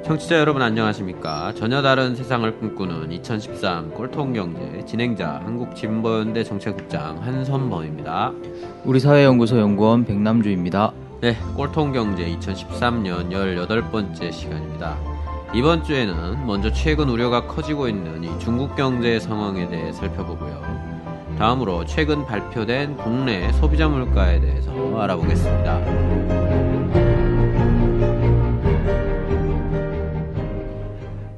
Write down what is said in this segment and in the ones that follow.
청취자 여러분 안녕하십니까? 전혀 다른 세상을 꿈꾸는 2013 꼴통경제 진행자 한국진보연대 정책국장 한선범입니다. 우리사회연구소 연구원 백남주입니다. 네, 꼴통경제 2013년 18번째 시간입니다. 이번 주에는 먼저 최근 우려가 커지고 있는 이 중국 경제 상황에 대해 살펴보고요. 다음으로 최근 발표된 국내 소비자 물가에 대해서 알아보겠습니다.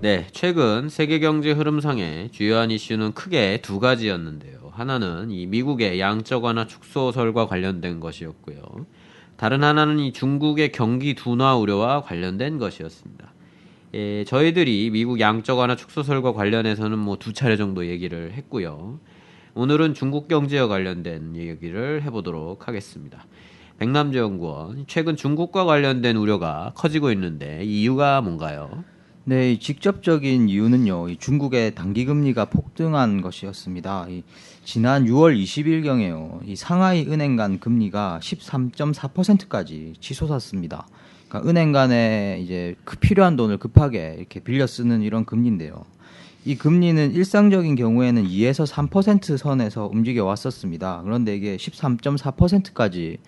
네, 최근 세계 경제 흐름상의 주요한 이슈는 크게 두 가지였는데요. 하나는 이 미국의 양적 완화 축소설과 관련된 것이었고요. 다른 하나는 이 중국의 경기 둔화 우려와 관련된 것이었습니다. 저희들이 미국 양적 완화 축소설과 관련해서는 두 차례 정도 얘기를 했고요. 오늘은 중국 경제와 관련된 얘기를 해보도록 하겠습니다. 백남주 연구원, 최근 중국과 관련된 우려가 커지고 있는데 이유가 뭔가요? 네, 직접적인 이유는요, 중국의 단기금리가 폭등한 것이었습니다. 지난 6월 20일경에요, 상하이 은행 간 금리가 13.4%까지 치솟았습니다. 그러니까 은행 간에 이제 필요한 돈을 급하게 이렇게 빌려 쓰는 이런 금리인데요. 이 금리는 일상적인 경우에는 2에서 3% 선에서 움직여 왔었습니다. 그런데 이게 13.4%까지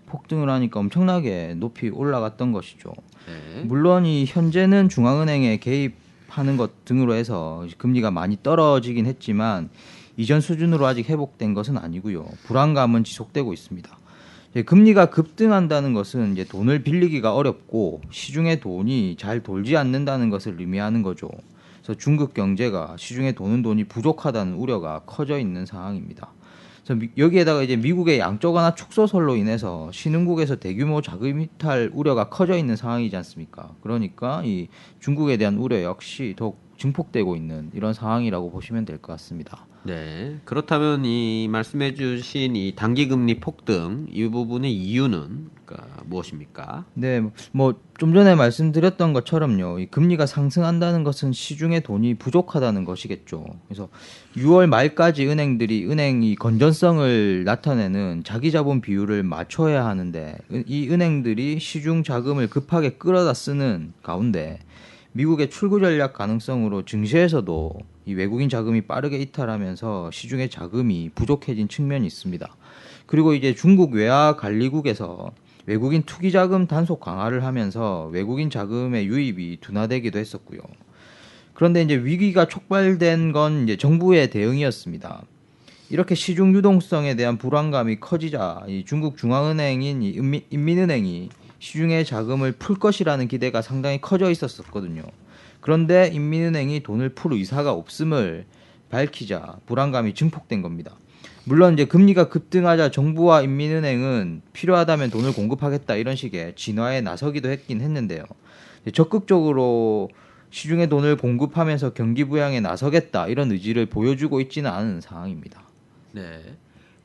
폭등을 하니까 엄청나게 높이 올라갔던 것이죠. 네. 물론 이 현재는 중앙은행에 개입하는 것 등으로 해서 금리가 많이 떨어지긴 했지만 이전 수준으로 아직 회복된 것은 아니고요. 불안감은 지속되고 있습니다. 금리가 급등한다는 것은 이제 돈을 빌리기가 어렵고 시중에 돈이 잘 돌지 않는다는 것을 의미하는 거죠. 그래서 중국 경제가 시중에 도는 돈이 부족하다는 우려가 커져 있는 상황입니다. 여기에다가 이제 미국의 양적 완화 축소설로 인해서 신흥국에서 대규모 자금 이탈 우려가 커져 있는 상황이지 않습니까? 그러니까 이 중국에 대한 우려 역시 더욱 증폭되고 있는 이런 상황이라고 보시면 될 것 같습니다. 네, 그렇다면 이 말씀해주신 이 단기금리 폭등 이 부분의 이유는 무엇입니까? 네, 좀 전에 말씀드렸던 것처럼요, 이 금리가 상승한다는 것은 시중에 돈이 부족하다는 것이겠죠. 그래서 6월 말까지 은행이 건전성을 나타내는 자기 자본 비율을 맞춰야 하는데 이 은행들이 시중 자금을 급하게 끌어다 쓰는 가운데 미국의 출구 전략 가능성으로 증시에서도 이 외국인 자금이 빠르게 이탈하면서 시중의 자금이 부족해진 측면이 있습니다. 그리고 이제 중국 외화관리국에서 외국인 투기 자금 단속 강화를 하면서 외국인 자금의 유입이 둔화되기도 했었고요. 그런데 이제 위기가 촉발된 건 이제 정부의 대응이었습니다. 이렇게 시중 유동성에 대한 불안감이 커지자 이 중국 중앙은행인 인민은행이 시중의 자금을 풀 것이라는 기대가 상당히 커져 있었거든요. 그런데 인민은행이 돈을 풀 의사가 없음을 밝히자 불안감이 증폭된 겁니다. 물론 이제 금리가 급등하자 정부와 인민은행은 필요하다면 돈을 공급하겠다 이런 식의 진화에 나서기도 했긴 했는데요. 적극적으로 시중에 돈을 공급하면서 경기 부양에 나서겠다 이런 의지를 보여주고 있지는 않은 상황입니다. 네.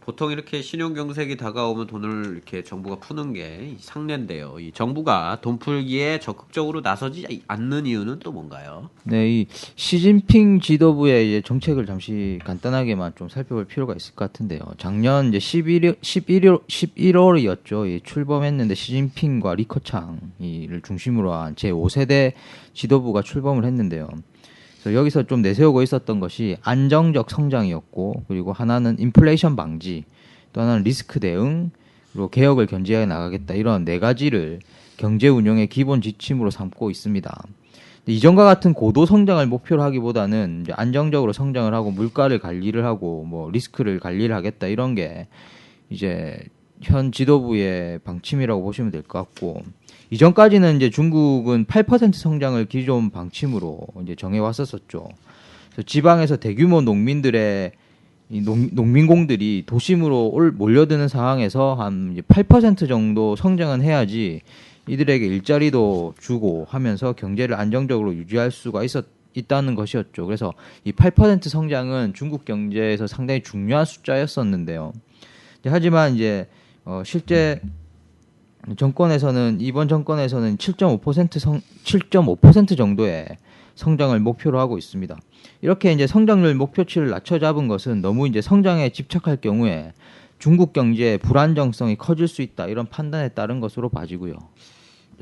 보통 이렇게 신용경색이 다가오면 돈을 이렇게 정부가 푸는 게 상례인데요. 이 정부가 돈 풀기에 적극적으로 나서지 않는 이유는 또 뭔가요? 네, 이 시진핑 지도부의 정책을 잠시 간단하게만 좀 살펴볼 필요가 있을 것 같은데요. 작년 이제 11월이었죠. 출범했는데 시진핑과 리커창을 중심으로 한 제5세대 지도부가 출범을 했는데요. 여기서 좀 내세우고 있었던 것이 안정적 성장이었고, 그리고 하나는 인플레이션 방지, 또 하나는 리스크 대응, 그리고 개혁을 견제해 나가겠다, 이런 네 가지를 경제 운영의 기본 지침으로 삼고 있습니다. 이전과 같은 고도 성장을 목표로 하기보다는 이제 안정적으로 성장을 하고 물가를 관리를 하고 리스크를 관리를 하겠다, 이런 게 이제 현 지도부의 방침이라고 보시면 될 것 같고, 이전까지는 이제 중국은 8% 성장을 기존 방침으로 이제 정해 왔었었죠. 그래서 지방에서 대규모 농민들의 농민공들이 도심으로 몰려드는 상황에서 한 8% 정도 성장은 해야지 이들에게 일자리도 주고 하면서 경제를 안정적으로 유지할 수가 있다는 것이었죠. 그래서 이 8% 성장은 중국 경제에서 상당히 중요한 숫자였었는데요. 하지만 이제 실제 이번 정권에서는 7.5% 정도의 성장을 목표로 하고 있습니다. 이렇게 이제 성장률 목표치를 낮춰 잡은 것은 너무 이제 성장에 집착할 경우에 중국 경제의 불안정성이 커질 수 있다, 이런 판단에 따른 것으로 봐지고요.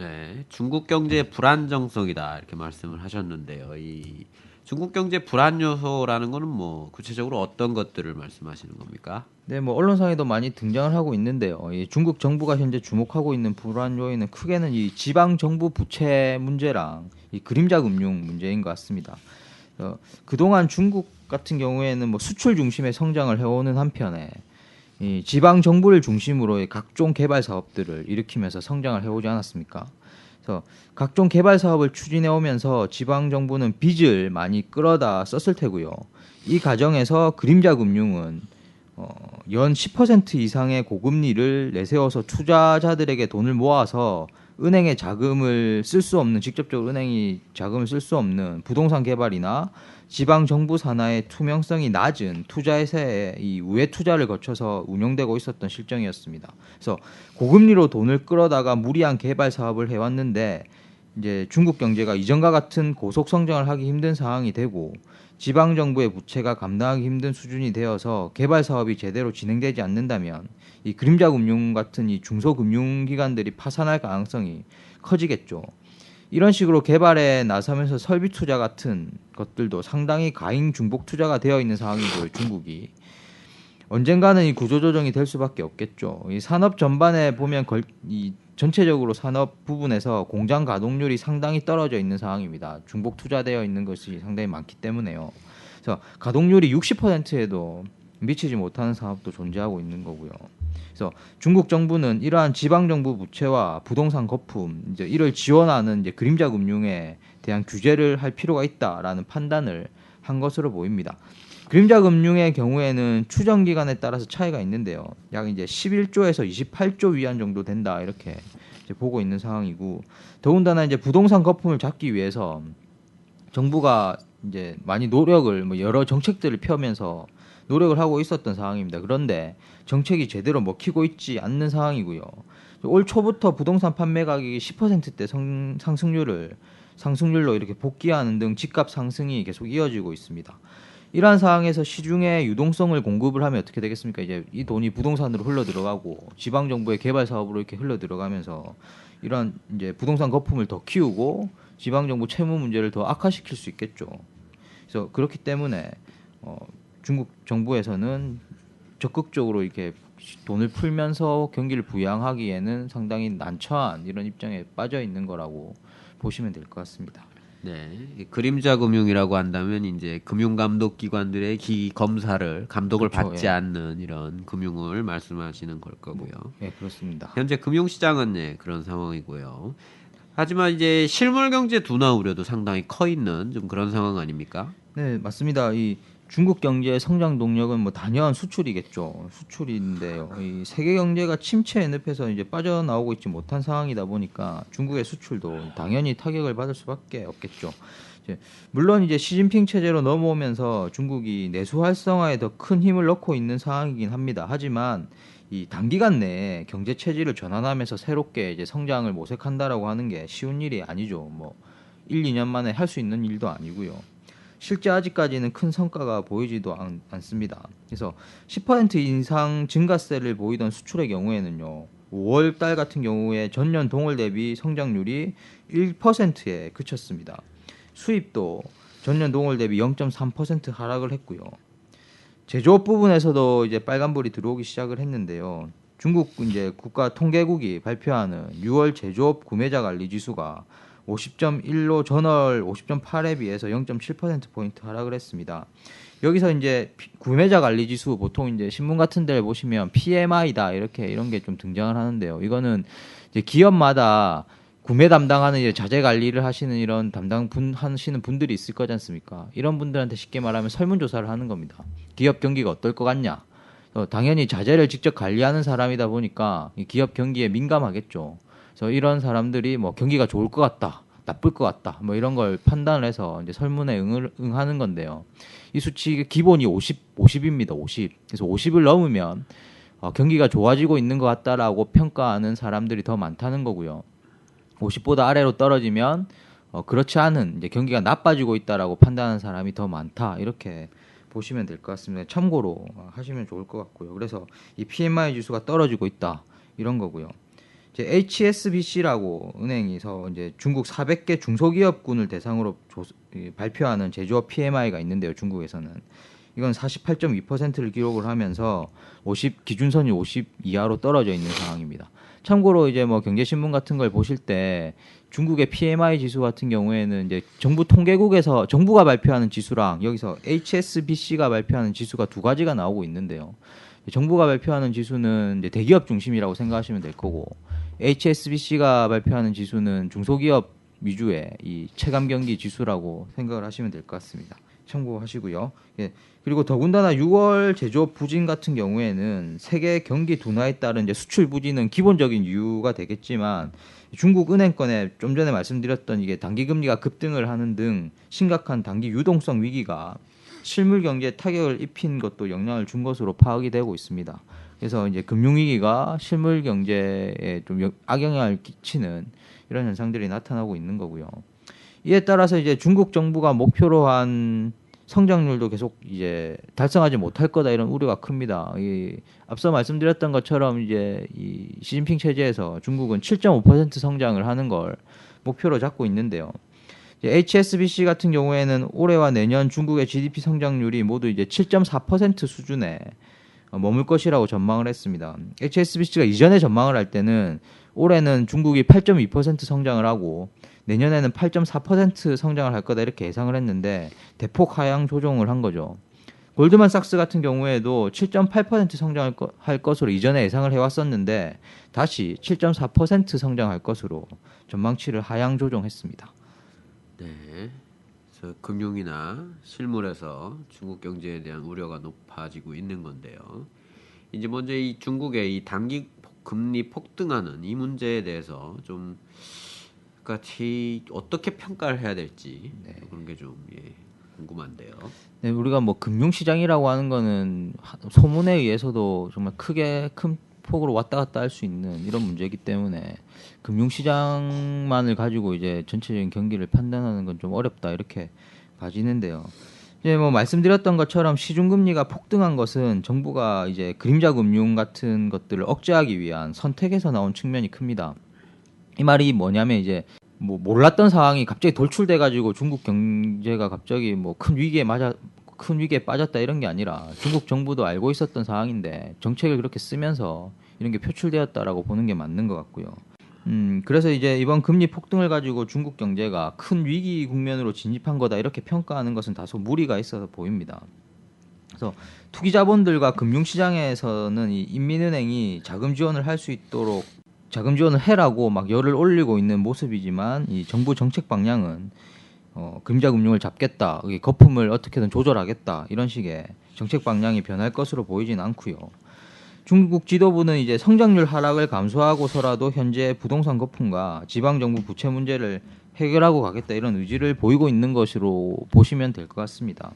네, 중국 경제의 불안정성이다 이렇게 말씀을 하셨는데요. 이 중국 경제 불안 요소라는 거는 뭐 구체적으로 어떤 것들을 말씀하시는 겁니까? 네, 뭐 언론상에도 많이 등장을 하고 있는데요. 이 중국 정부가 현재 주목하고 있는 불안 요인은 크게는 이 지방 정부 부채 문제랑 이 그림자 금융 문제인 것 같습니다. 그동안 중국 같은 경우에는 뭐 수출 중심의 성장을 해오는 한편에 이 지방 정부를 중심으로 각종 개발 사업들을 일으키면서 성장을 해오지 않았습니까? 그래서 각종 개발 사업을 추진해 오면서 지방 정부는 빚을 많이 끌어다 썼을 테고요. 이 과정에서 그림자 금융은 연 10% 이상의 고금리를 내세워서 투자자들에게 돈을 모아서 은행의 자금을 쓸 수 없는, 직접적으로 은행이 자금을 쓸 수 없는 부동산 개발이나 지방 정부 산하의 투명성이 낮은 투자회사에 이 우회 투자를 거쳐서 운영되고 있었던 실정이었습니다. 그래서 고금리로 돈을 끌어다가 무리한 개발 사업을 해왔는데 이제 중국 경제가 이전과 같은 고속 성장을 하기 힘든 상황이 되고 지방 정부의 부채가 감당하기 힘든 수준이 되어서 개발 사업이 제대로 진행되지 않는다면 이 그림자 금융 같은 이 중소금융 기관들이 파산할 가능성이 커지겠죠. 이런 식으로 개발에 나서면서 설비 투자 같은 것들도 상당히 가행 중복 투자가 되어 있는 상황이고요. 중국이 언젠가는 이 구조조정이 될 수밖에 없겠죠. 이 산업 전반에 보면 이 전체적으로 산업 부분에서 공장 가동률이 상당히 떨어져 있는 상황입니다. 중복 투자되어 있는 것이 상당히 많기 때문에요. 그래서 가동률이 60%에도 미치지 못하는 산업도 존재하고 있는 거고요. 그래서 중국 정부는 이러한 지방 정부 부채와 부동산 거품 이제 이를 지원하는 이제 그림자 금융에 대한 규제를 할 필요가 있다라는 판단을 한 것으로 보입니다. 그림자 금융의 경우에는 추정 기간에 따라서 차이가 있는데요. 약 이제 11조에서 28조 위안 정도 된다 이렇게 이제 보고 있는 상황이고, 더군다나 이제 부동산 거품을 잡기 위해서 정부가 이제 많이 노력을 뭐 여러 정책들을 펴면서 노력을 하고 있었던 상황입니다. 그런데 정책이 제대로 먹히고 있지 않는 상황이고요. 올 초부터 부동산 판매 가격이 10%대 상승률로 이렇게 복귀하는 등 집값 상승이 계속 이어지고 있습니다. 이러한 상황에서 시중에 유동성을 공급을 하면 어떻게 되겠습니까? 이제 이 돈이 부동산으로 흘러 들어가고 지방 정부의 개발 사업으로 이렇게 흘러 들어가면서 이런 이제 부동산 거품을 더 키우고 지방 정부 채무 문제를 더 악화시킬 수 있겠죠. 그래서 그렇기 때문에 중국 정부에서는 적극적으로 이렇게 돈을 풀면서 경기를 부양하기에는 상당히 난처한 이런 입장에 빠져 있는 거라고 보시면 될 것 같습니다. 네, 이 그림자 금융이라고 한다면 이제 금융 감독 기관들의 감독을 그렇죠, 받지 예. 않는 이런 금융을 말씀하시는 걸 거고요. 네, 그렇습니다. 현재 금융 시장은 네, 그런 상황이고요. 하지만 이제 실물 경제 둔화 우려도 상당히 커 있는 좀 그런 상황 아닙니까? 네, 맞습니다. 이 중국 경제의 성장 동력은 뭐 단연 수출이겠죠. 수출인데요. 이 세계 경제가 침체에 늪에서 이제 빠져나오고 있지 못한 상황이다 보니까 중국의 수출도 당연히 타격을 받을 수밖에 없겠죠. 물론 이제 시진핑 체제로 넘어오면서 중국이 내수 활성화에 더 큰 힘을 넣고 있는 상황이긴 합니다. 하지만 이 단기간 내에 경제 체질을 전환하면서 새롭게 이제 성장을 모색한다라고 하는 게 쉬운 일이 아니죠. 뭐 1, 2년 만에 할 수 있는 일도 아니고요. 실제 아직까지는 큰 성과가 보이지도 않습니다. 그래서 10% 이상 증가세를 보이던 수출의 경우에는요. 5월 달 같은 경우에 전년 동월 대비 성장률이 1%에 그쳤습니다. 수입도 전년 동월 대비 0.3% 하락을 했고요. 제조업 부분에서도 이제 빨간불이 들어오기 시작을 했는데요. 중국 이제 국가통계국이 발표하는 6월 제조업 구매자 관리 지수가 50.1로 전월 50.8에 비해서 0.7%포인트 하락을 했습니다. 여기서 이제 구매자 관리 지수 보통 이제 신문 같은 데를 보시면 PMI다 이런 게 좀 등장을 하는데요. 이거는 이제 기업마다 구매 담당하는 이제 자재 관리를 하시는 이런 하시는 분들이 있을 거지 않습니까? 이런 분들한테 쉽게 말하면 설문조사를 하는 겁니다. 기업 경기가 어떨 것 같냐? 당연히 자재를 직접 관리하는 사람이다 보니까 이 기업 경기에 민감하겠죠. 그래서 이런 사람들이 뭐 경기가 좋을 것 같다, 나쁠 것 같다, 뭐 이런 걸 판단을 해서 이제 설문에 응하는 건데요. 이 수치 기본이 50입니다. 50. 그래서 50을 넘으면 경기가 좋아지고 있는 것 같다라고 평가하는 사람들이 더 많다는 거고요. 50보다 아래로 떨어지면 그렇지 않은 이제 경기가 나빠지고 있다라고 판단하는 사람이 더 많다 이렇게 보시면 될 것 같습니다. 참고로 하시면 좋을 것 같고요. 그래서 이 PMI 지수가 떨어지고 있다 이런 거고요. 이제 HSBC라고 은행에서 이제 중국 400개 중소기업군을 대상으로 발표하는 제조업 PMI가 있는데요. 중국에서는 이건 48.2%를 기록을 하면서 50 기준선이 50 이하로 떨어져 있는 상황입니다. 참고로 이제 뭐 경제신문 같은 걸 보실 때 중국의 PMI 지수 같은 경우에는 이제 정부 통계국에서 정부가 발표하는 지수랑 여기서 HSBC가 발표하는 지수가 두 가지가 나오고 있는데요. 정부가 발표하는 지수는 이제 대기업 중심이라고 생각하시면 될 거고 HSBC가 발표하는 지수는 중소기업 위주의 이 체감 경기 지수라고 생각을 하시면 될 것 같습니다. 참고하시고요. 예. 그리고 더군다나 6월 제조업 부진 같은 경우에는 세계 경기 둔화에 따른 이제 수출 부진은 기본적인 이유가 되겠지만 중국 은행권에 좀 전에 말씀드렸던 이게 단기 금리가 급등을 하는 등 심각한 단기 유동성 위기가 실물 경제에 타격을 입힌 것도 영향을 준 것으로 파악이 되고 있습니다. 그래서 이제 금융 위기가 실물 경제에 좀 악영향을 끼치는 이런 현상들이 나타나고 있는 거고요. 이에 따라서 이제 중국 정부가 목표로 한 성장률도 계속 이제 달성하지 못할 거다 이런 우려가 큽니다. 앞서 말씀드렸던 것처럼 이제 이 시진핑 체제에서 중국은 7.5% 성장을 하는 걸 목표로 잡고 있는데요. HSBC 같은 경우에는 올해와 내년 중국의 GDP 성장률이 모두 이제 7.4% 수준에 머물 것이라고 전망을 했습니다. HSBC가 이전에 전망을 할 때는 올해는 중국이 8.2% 성장을 하고 내년에는 8.4% 성장을 할 거다 이렇게 예상을 했는데 대폭 하향 조정을 한 거죠. 골드만삭스 같은 경우에도 7.8% 성장할 것으로 이전에 예상을 해왔었는데 다시 7.4% 성장할 것으로 전망치를 하향 조정했습니다. 네. 그래서 금융이나 실물에서 중국 경제에 대한 우려가 높아지고 있는 건데요. 이제 먼저 이 중국의 이 단기 금리 폭등하는 이 문제에 대해서 좀 같이 어떻게 평가를 해야 될지 그런 게 좀 궁금한데요. 네, 우리가 뭐 금융시장이라고 하는 거는 소문에 의해서도 정말 큰 폭으로 왔다 갔다 할 수 있는 이런 문제이기 때문에 금융시장만을 가지고 이제 전체적인 경기를 판단하는 건 좀 어렵다 이렇게 봐지는데요. 이제 뭐 말씀드렸던 것처럼 시중금리가 폭등한 것은 정부가 이제 그림자 금융 같은 것들을 억제하기 위한 선택에서 나온 측면이 큽니다. 이 말이 뭐냐면 이제 뭐 몰랐던 상황이 갑자기 돌출돼 가지고 중국 경제가 갑자기 뭐 큰 위기에 빠졌다 이런 게 아니라 중국 정부도 알고 있었던 상황인데 정책을 그렇게 쓰면서 이런 게 표출되었다라고 보는 게 맞는 것 같고요. 그래서 이제 이번 금리 폭등을 가지고 중국 경제가 큰 위기 국면으로 진입한 거다 이렇게 평가하는 것은 다소 무리가 있어서 보입니다. 그래서 투기자본들과 금융시장에서는 이 인민은행이 자금 지원을 할 수 있도록 자금 지원을 해라고 막 열을 올리고 있는 모습이지만 이 정부 정책 방향은 그림자 금융을 잡겠다, 거품을 어떻게든 조절하겠다 이런 식의 정책 방향이 변할 것으로 보이진 않고요. 중국 지도부는 이제 성장률 하락을 감수하고서라도 현재 부동산 거품과 지방 정부 부채 문제를 해결하고 가겠다 이런 의지를 보이고 있는 것으로 보시면 될 것 같습니다.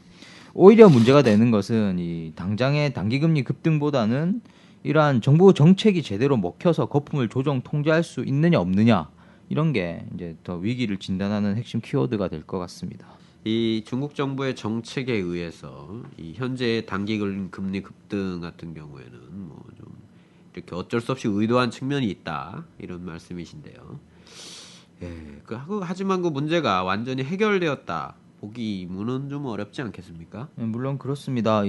오히려 문제가 되는 것은 이 당장의 단기금리 급등보다는 이러한 정부 정책이 제대로 먹혀서 거품을 조정 통제할 수 있느냐 없느냐 이런 게 이제 더 위기를 진단하는 핵심 키워드가 될 것 같습니다. 이 중국 정부의 정책에 의해서 이 현재의 단기 금리 급등 같은 경우에는 뭐 좀 이렇게 어쩔 수 없이 의도한 측면이 있다 이런 말씀이신데요. 하지만 그 문제가 완전히 해결되었다 보기는 좀 어렵지 않겠습니까? 물론 그렇습니다.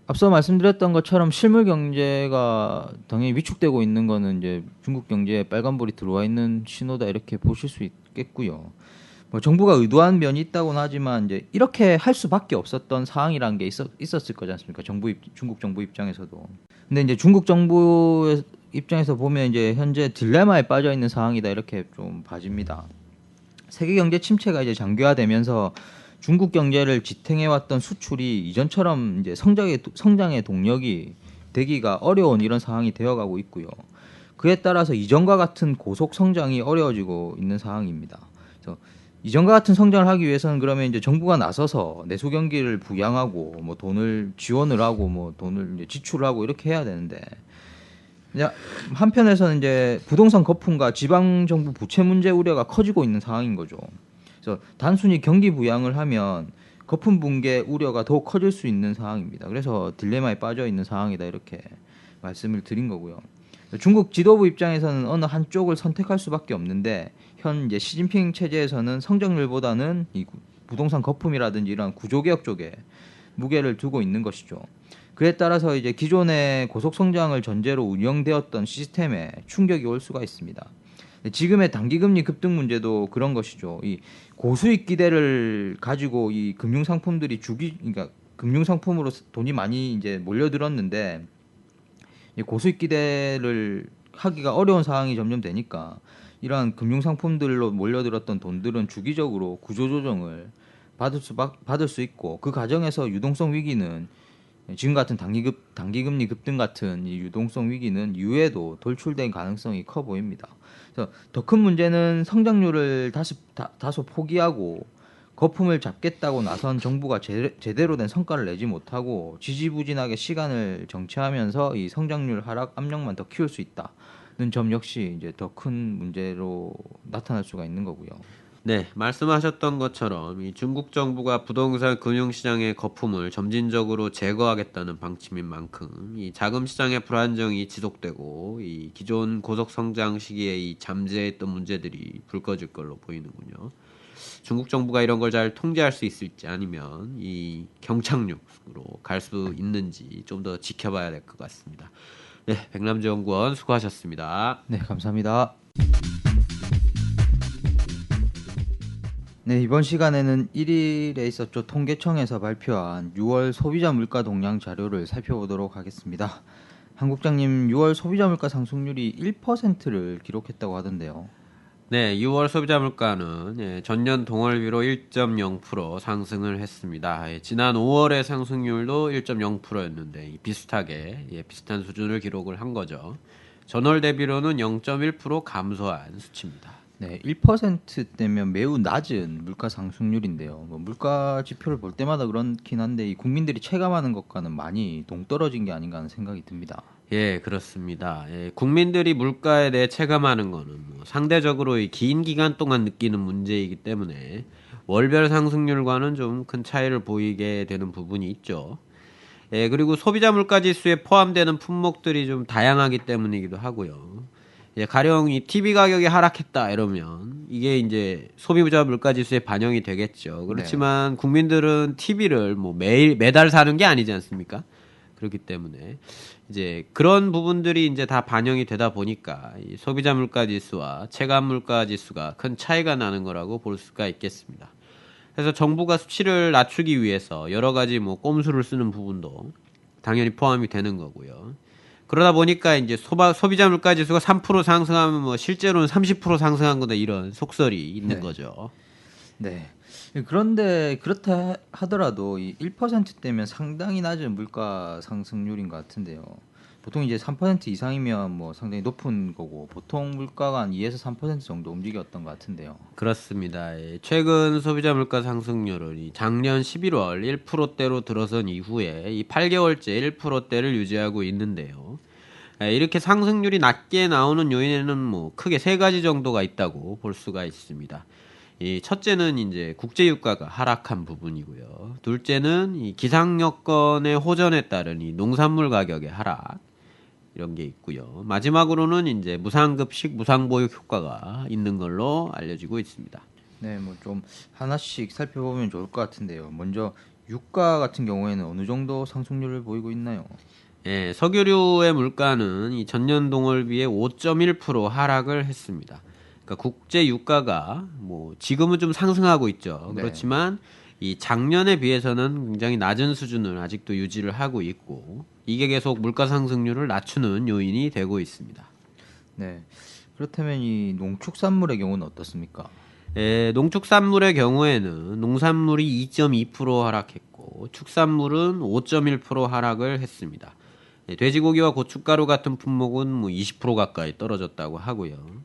앞서 말씀드렸던 것처럼 실물 경제가 당연히 위축되고 있는 거는 이제 중국 경제에 빨간불이 들어와 있는 신호다 이렇게 보실 수 있겠고요. 뭐 정부가 의도한 면이 있다고는 하지만 이제 이렇게 할 수밖에 없었던 상황이라는 게 있었을 거지 않습니까? 중국 정부 입장에서도. 근데 이제 중국 정부 입장에서 보면 이제 현재 딜레마에 빠져 있는 상황이다 이렇게 좀 봐집니다. 세계 경제 침체가 이제 장기화되면서 중국 경제를 지탱해왔던 수출이 이전처럼 이제 성장의 동력이 되기가 어려운 이런 상황이 되어가고 있고요. 그에 따라서 이전과 같은 고속 성장이 어려워지고 있는 상황입니다. 그래서 이전과 같은 성장을 하기 위해서는 그러면 이제 정부가 나서서 내수 경기를 부양하고 뭐 돈을 지원을 하고 뭐 돈을 이제 지출을 하고 이렇게 해야 되는데 한편에서는 이제 부동산 거품과 지방 정부 부채 문제 우려가 커지고 있는 상황인 거죠. 그래서 단순히 경기 부양을 하면 거품 붕괴 우려가 더욱 커질 수 있는 상황입니다. 그래서 딜레마에 빠져 있는 상황이다 이렇게 말씀을 드린 거고요. 중국 지도부 입장에서는 어느 한쪽을 선택할 수밖에 없는데 현 이제 시진핑 체제에서는 성장률보다는 이 부동산 거품이라든지 이런 구조개혁 쪽에 무게를 두고 있는 것이죠. 그에 따라서 이제 기존의 고속 성장을 전제로 운영되었던 시스템에 충격이 올 수가 있습니다. 지금의 단기금리 급등 문제도 그런 것이죠. 이 고수익 기대를 가지고 이 금융상품들이 그러니까 금융상품으로 돈이 많이 이제 몰려들었는데 이 고수익 기대를 하기가 어려운 상황이 점점 되니까 이러한 금융상품들로 몰려들었던 돈들은 주기적으로 구조조정을 받을 수 있고 그 과정에서 유동성 위기는 지금 같은 단기금리 급등 같은 이 유동성 위기는 이후에도 돌출된 가능성이 커 보입니다. 그래서 더 큰 문제는 성장률을 다소 포기하고 거품을 잡겠다고 나선 정부가 제대로 된 성과를 내지 못하고 지지부진하게 시간을 정치하면서 이 성장률 하락 압력만 더 키울 수 있다는 점 역시 이제 더 큰 문제로 나타날 수가 있는 거고요. 네, 말씀하셨던 것처럼 이 중국 정부가 부동산 금융시장의 거품을 점진적으로 제거하겠다는 방침인 만큼 이 자금 시장의 불안정이 지속되고 이 기존 고속 성장 시기에 이 잠재했던 문제들이 불 꺼질 걸로 보이는군요. 중국 정부가 이런 걸 잘 통제할 수 있을지 아니면 이 경착륙으로 갈 수 있는지 좀 더 지켜봐야 될 것 같습니다. 네, 백남주 연구원 수고하셨습니다. 네, 감사합니다. 네, 이번 시간에는 1일에 있었죠. 통계청에서 발표한 6월 소비자 물가 동향 자료를 살펴보도록 하겠습니다. 한국장님, 6월 소비자 물가 상승률이 1%를 기록했다고 하던데요. 네, 6월 소비자 물가는 전년 동월비로 1.0% 상승을 했습니다. 지난 5월의 상승률도 1.0%였는데 비슷하게 비슷한 수준을 기록을 한 거죠. 전월 대비로는 0.1% 감소한 수치입니다. 네, 1%대면 매우 낮은 물가 상승률인데요. 뭐 물가 지표를 볼 때마다 그렇긴 한데 이 국민들이 체감하는 것과는 많이 동떨어진 게 아닌가 하는 생각이 듭니다. 예, 그렇습니다. 국민들이 물가에 대해 체감하는 거는 상대적으로 긴 기간 동안 느끼는 문제이기 때문에 월별 상승률과는 좀 큰 차이를 보이게 되는 부분이 있죠. 그리고 소비자 물가 지수에 포함되는 품목들이 좀 다양하기 때문이기도 하고요. 가령 이 TV 가격이 하락했다 이러면 이게 이제 소비자 물가 지수에 반영이 되겠죠. 그렇지만 국민들은 TV를 뭐 매달 사는 게 아니지 않습니까? 그렇기 때문에 이제 그런 부분들이 이제 다 반영이 되다 보니까 이 소비자 물가 지수와 체감 물가 지수가 큰 차이가 나는 거라고 볼 수가 있겠습니다. 그래서 정부가 수치를 낮추기 위해서 여러 가지 뭐 꼼수를 쓰는 부분도 당연히 포함이 되는 거고요. 그러다 보니까 이제 소비자 물가 지수가 3% 상승하면 뭐 실제로는 30% 상승한 거다 이런 속설이 있는 거죠. 네. 그런데 그렇다 하더라도 이 1%대면 상당히 낮은 물가 상승률인 것 같은데요. 보통 이제 3% 이상이면 뭐 상당히 높은 거고 보통 물가가 한 2에서 3% 정도 움직였던 것 같은데요. 그렇습니다. 최근 소비자 물가 상승률은 이 작년 11월 1%대로 들어선 이후에 이 8개월째 1%대를 유지하고 있는데요. 이렇게 상승률이 낮게 나오는 요인에는 뭐 크게 세 가지 정도가 있다고 볼 수가 있습니다. 이 첫째는 이제 국제 유가가 하락한 부분이고요. 둘째는 이 기상 여건의 호전에 따른 이 농산물 가격의 하락 이런 게 있고요. 마지막으로는 이제 무상급식, 무상보육 효과가 있는 걸로 알려지고 있습니다. 네, 뭐 좀 하나씩 살펴보면 좋을 것 같은데요. 먼저 유가 같은 경우에는 어느 정도 상승률을 보이고 있나요? 석유류의 물가는 이 전년 동월비에 5.1% 하락을 했습니다. 그러니까 국제 유가가 뭐 지금은 좀 상승하고 있죠. 네. 그렇지만 이 작년에 비해서는 굉장히 낮은 수준을 아직도 유지를 하고 있고 이게 계속 물가 상승률을 낮추는 요인이 되고 있습니다. 네. 그렇다면 이 농축산물의 경우는 어떻습니까? 농축산물의 경우에는 농산물이 2.2% 하락했고 축산물은 5.1% 하락을 했습니다. 돼지고기와 고춧가루 같은 품목은 뭐 20% 가까이 떨어졌다고 하고요.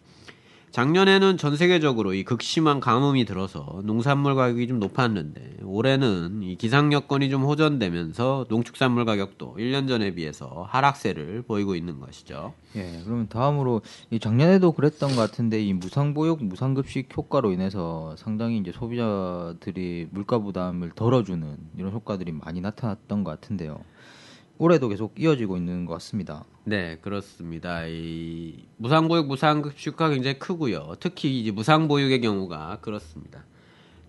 작년에는 전 세계적으로 이 극심한 가뭄이 들어서 농산물 가격이 좀 높았는데 올해는 이 기상 여건이 좀 호전되면서 농축산물 가격도 1년 전에 비해서 하락세를 보이고 있는 것이죠. 예, 그러면 다음으로 이 작년에도 그랬던 것 같은데 이 무상보육, 무상급식 효과로 인해서 상당히 이제 소비자들이 물가 부담을 덜어주는 이런 효과들이 많이 나타났던 것 같은데요. 올해도 계속 이어지고 있는 것 같습니다. 네, 그렇습니다. 이 무상보육, 무상급식화 굉장히 크고요. 특히 이제 무상보육의 경우가 그렇습니다.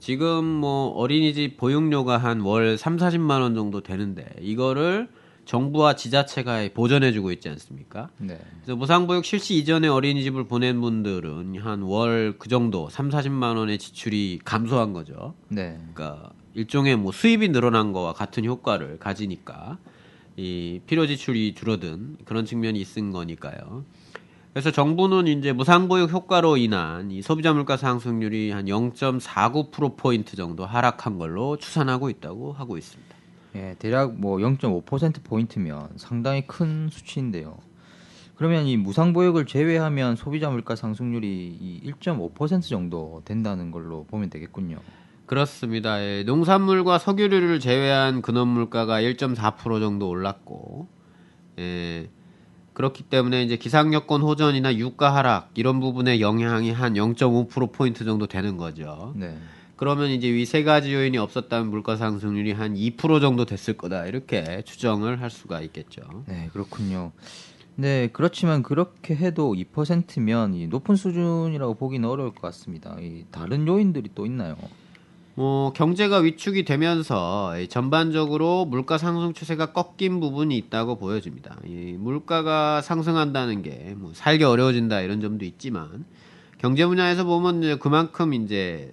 지금 뭐 어린이집 보육료가 한 월 3, 40만 원 정도 되는데 이거를 정부와 지자체가 보전해주고 있지 않습니까? 네. 그래서 무상보육 실시 이전에 어린이집을 보낸 분들은 한 월 그 정도 3, 40만 원의 지출이 감소한 거죠. 네. 그러니까 일종의 뭐 수입이 늘어난 거와 같은 효과를 가지니까 이 필요 지출이 줄어든 그런 측면이 있은 거니까요. 그래서 정부는 이제 무상보육 효과로 인한 이 소비자 물가 상승률이 한 0.49%포인트 정도 하락한 걸로 추산하고 있다고 하고 있습니다. 예, 대략 뭐 0.5%포인트면 상당히 큰 수치인데요. 그러면 이 무상보육을 제외하면 소비자 물가 상승률이 이 1.5% 정도 된다는 걸로 보면 되겠군요. 그렇습니다. 예, 농산물과 석유류를 제외한 근원물가가 1.4% 정도 올랐고, 예, 그렇기 때문에 이제 기상여건 호전이나 유가 하락 이런 부분의 영향이 한 0.5%포인트 정도 되는 거죠. 네. 그러면 이제 이 세 가지 요인이 없었다면 물가 상승률이 한 2% 정도 됐을 거다. 이렇게 추정을 할 수가 있겠죠. 네, 그렇군요. 네, 그렇지만 그렇게 해도 2%면 이 높은 수준이라고 보기는 어려울 것 같습니다. 이 다른 요인들이 또 있나요? 경제가 위축이 되면서 이 전반적으로 물가 상승 추세가 꺾인 부분이 있다고 보여집니다. 이 물가가 상승한다는 게 뭐 살기 어려워진다 이런 점도 있지만 경제 분야에서 보면 이제 그만큼 이제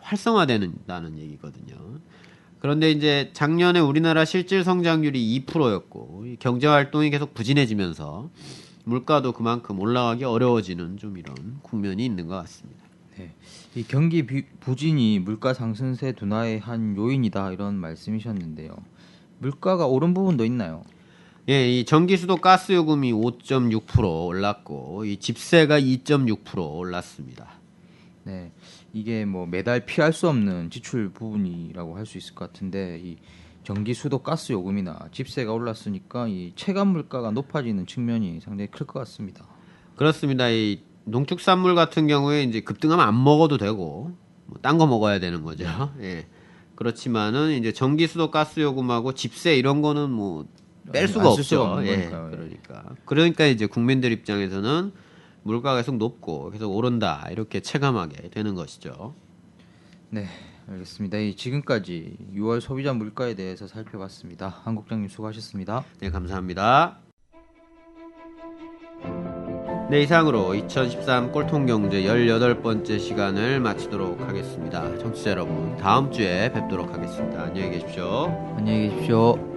활성화되는다는 얘기거든요. 그런데 이제 작년에 우리나라 실질 성장률이 2%였고 경제 활동이 계속 부진해지면서 물가도 그만큼 올라가기 어려워지는 좀 이런 국면이 있는 것 같습니다. 네, 이 경기 부진이 물가 상승세 둔화의 한 요인이다 이런 말씀이셨는데요. 물가가 오른 부분도 있나요? 예, 이 전기수도 가스 요금이 5.6% 올랐고 이 집세가 2.6% 올랐습니다. 네, 이게 뭐 매달 피할 수 없는 지출 부분이라고 할 수 있을 것 같은데 이 전기, 수도, 가스 요금이나 집세가 올랐으니까 이 체감 물가가 높아지는 측면이 상당히 클 것 같습니다. 그렇습니다. 이 농축산물 같은 경우에 이제 급등하면 안 먹어도 되고 뭐 딴 거 먹어야 되는 거죠. 예. 그렇지만은 이제 전기수도 가스 요금하고 집세 이런 거는 뭐 뺄 수가 안쓸 수가 없죠. 없는 예. 거니까요. 그러니까 이제 국민들 입장에서는 물가가 계속 높고 계속 오른다 이렇게 체감하게 되는 것이죠. 네, 알겠습니다. 지금까지 6월 소비자 물가에 대해서 살펴봤습니다. 한 국장님 수고하셨습니다. 네, 감사합니다. 네, 이상으로 2013 꼴통경제 18번째 시간을 마치도록 하겠습니다. 청취자 여러분, 다음 주에 뵙도록 하겠습니다. 안녕히 계십시오. 안녕히 계십시오.